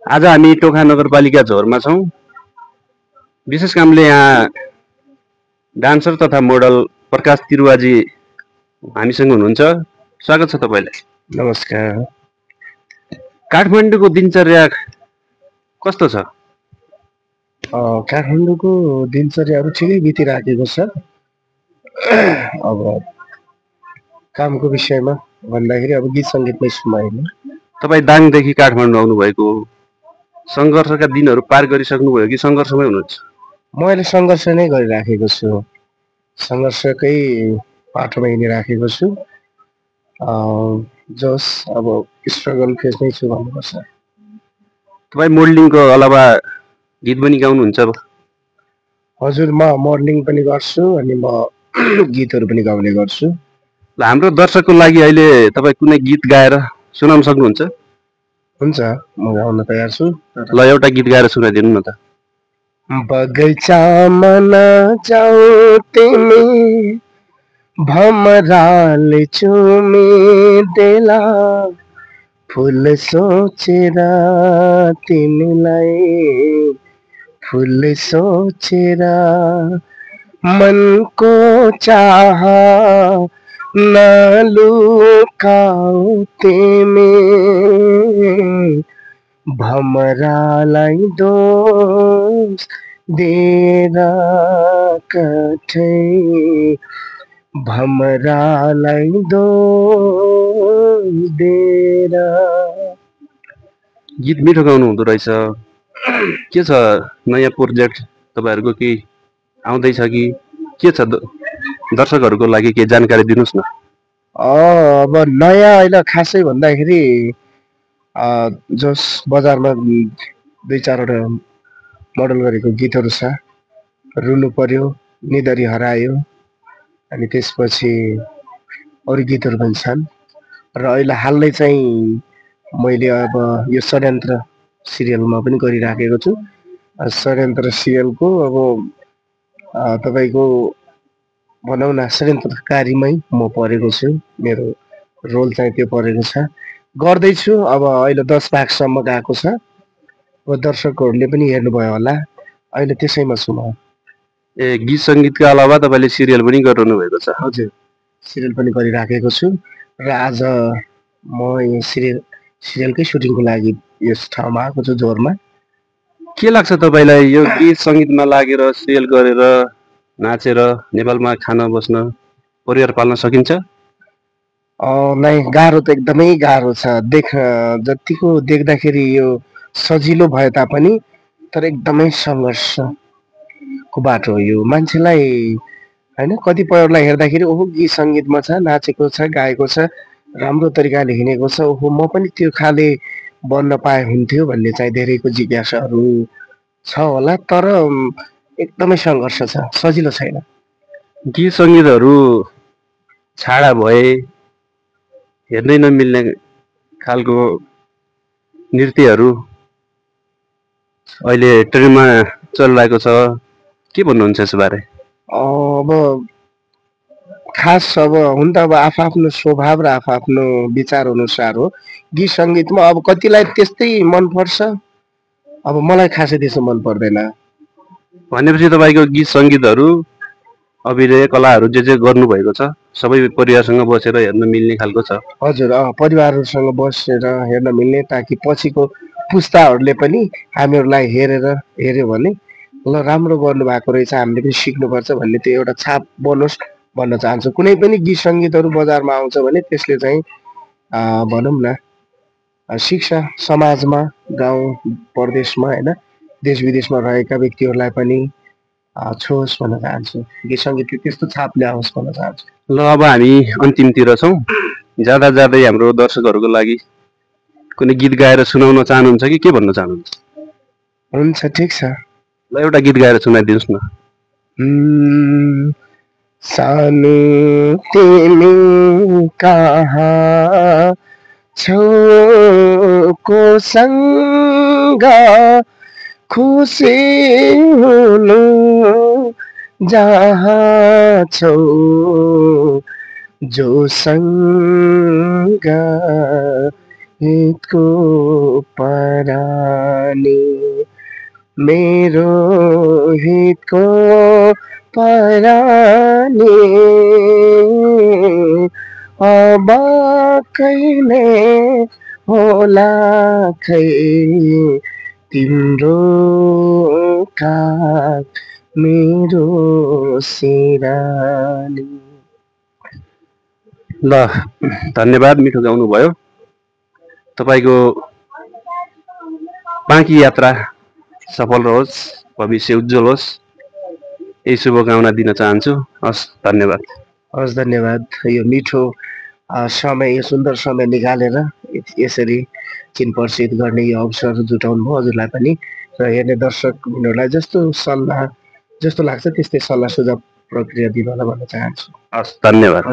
आज हामी टोखा नगरपालिका झोरमा छौँ। विशेष कामले यहाँ डान्सर तथा मोडल प्रकाश तिरुवाजी हामीसँग हुनुहुन्छ। स्वागत छ तपाईलाई। नमस्कार। काठमाडौँको दिनचर्या कस्तो छ? काठमाडौँको दिनचर्याहरू ठिकै बितिराखेको छ। अब कामको विषयमा भन्दाखेरि अब गीत सङ्गीतमै छु म अहिले। तपाईँ दाङदेखि काठमाडौँ आउनुभएको सङ्घर्षका दिनहरू पार गरिसक्नुभयो कि सङ्घर्षमै हुनुहुन्छ? म अहिले सङ्घर्ष नै गरिराखेको छु, सङ्घर्षकै बाटोमा हिँडिराखेको छु। जस अब स्ट्रगल फेजमै छु भन्नुपर्छ। तपाईँ मोडलिङको अलावा गीत पनि गाउनुहुन्छ? हजुर, म मोडलिङ पनि गर्छु अनि म गीतहरू पनि गाउने गर्छु। ल, हाम्रो दर्शकको लागि अहिले तपाईँ कुनै गीत गाएर सुनाउन सक्नुहुन्छ? हुन्छ, म गाउन तयार छु। ल, एउटा गीत गाएर सुनाइदिनु न त। बगैँचामा नजाऊ तिमी, भमराले चुमिदेला, फुल सोचेर तिमीलाई, फुल सोचेर मनको चाह नलुकाऊ तिमी, भमरालाई दोष दिएर कठै, भमरालाई दोष दिएर। गीत मिठो गाउनु हुँदो रहेछ। के छ नयाँ प्रोजेक्ट तपाईँहरूको? केही आउँदैछ कि के छ? दर्शकहरूको लागि केही जानकारी दिनुहोस् न। अब नयाँ अहिले खासै भन्दाखेरि जस बजारमा 2-4वटा मोडल गरेको गीतहरू छ। रुनु पर्यो, निदरी हरायो, अनि त्यसपछि अरू गीतहरू पनि छन्। र अहिले हालै चाहिँ मैले अब यो षड्यन्त्र सिरियलमा पनि गरिराखेको छु। षड्यन्त्र सिरियलको अब तपाईँको भनौँ न षड्यन्त्रकारीमै म परेको छु। मेरो रोल चाहिँ त्यो परेको छ। गर्दैछु। अब अहिले 10 भागसम्म गएको छ। अब दर्शकहरूले पनि हेर्नुभयो होला। अहिले त्यसैमा छु म। ए, गीत सङ्गीतका अलावा तपाईँले सिरियल पनि गरिरहनु भएको छ? हजुर, सिरियल पनि गरिराखेको छु। र आज म यो सिरियलकै सुटिङको लागि यस ठाउँमा आएको छु, झोरमा। के लाग्छ तपाईँलाई यो गीत सङ्गीतमा लागेर सिरियल गरेर नाचेर नेपालमा खान बस्न परिवार पाल्न सकिन्छ? नै, गाह्रो त एकदमै गाह्रो छ। जतिको देख्दाखेरि यो सजिलो भए तापनि तर एकदमै सङ्घर्षको बाटो हो यो। मान्छेलाई होइन, कतिपयहरूलाई हेर्दाखेरि ओहो गीत सङ्गीतमा छ, नाचेको छ, गाएको छ, राम्रो तरिकाले हिँडेको छ, ओहो म पनि त्यो खाले बन्न पाए हुन्थ्यो भन्ने चाहिँ धेरैको जिज्ञासाहरू छ होला। तर एकदमै सङ्घर्ष छ, सजिलो छैन। गीत सङ्गीतहरू छाडा भए हेर्नै नमिल्ने खालको नृत्यहरू अहिले ट्रेनमा चलिरहेको छ। के भन्नुहुन्छ यसबारे? अब खास अब हुन त अब आफ्नो स्वभाव र आफ्नो विचार अनुसार हो। गीत सङ्गीतमा अब कतिलाई त्यस्तै मनपर्छ, अब मलाई खासै त्यसो मन पर्दैन। भनेपछि तपाईँको गीत सङ्गीतहरू अभिनय कलाहरू जे गर्नुभएको छ सबै परिवारसँग बसेर हेर्न मिल्ने खालको छ? हजुर, परिवारहरूसँग बसेर हेर्न मिल्ने, ताकि पछिको पुस्ताहरूले पनि हामीहरूलाई हेऱ्यो भने ल राम्रो गर्नुभएको रहेछ, हामीले पनि सिक्नुपर्छ भन्ने त्यो एउटा छाप बनोस् भन्न चाहन्छु। कुनै पनि गीत सङ्गीतहरू बजारमा आउँछ भने त्यसले चाहिँ भनौँ न शिक्षा समाजमा, गाउँ प्रदेशमा होइन, देश विदेशमा रहेका व्यक्तिहरूलाई पनि छोस् भन्न चाहन्छु। गीत सङ्गीतले त्यस्तो छाप ल्याओस् भन्न चाहन्छु। ल, अब हामी अन्तिमतिर छौँ। जाँदा जाँदै हाम्रो दर्शकहरूको लागि कुनै गीत गाएर सुनाउन चाहनुहुन्छ कि के भन्न चाहनुहुन्छ? हुन्छ, ठिक छ। ल, एउटा गीत गाएर सुनाइदिनुहोस् न। सानो तिमी कहाँ छौ, कोसँग खुसी हुनु जहाँ छौ, जोसँग हितको पराई नि मेरो हितको परानी अब कहिले होला खै तिम्रो काग मेरो सिरानी। ल धन्यवाद, मिठो गाउनुभयो। तपाईँको बाँकी यात्रा सफल रहोस्, भविष्य उज्जवल होस्, यही शुभकामना दिन चाहन्छु। हस्, धन्यवाद। हस्, धन्यवाद। यो मिठो समय, यो सुन्दर समय निकालेर यसरी चिन परिचित गर्ने यो अवसर जुटाउनु भयो हजुरलाई पनि र हेर्ने दर्शक बिनहरूलाई जस्तो लाग्छ त्यस्तै सल्लाह सुझाव प्रक्रिया दिनु होला भन्न चाहन्छु। हस्, धन्यवाद।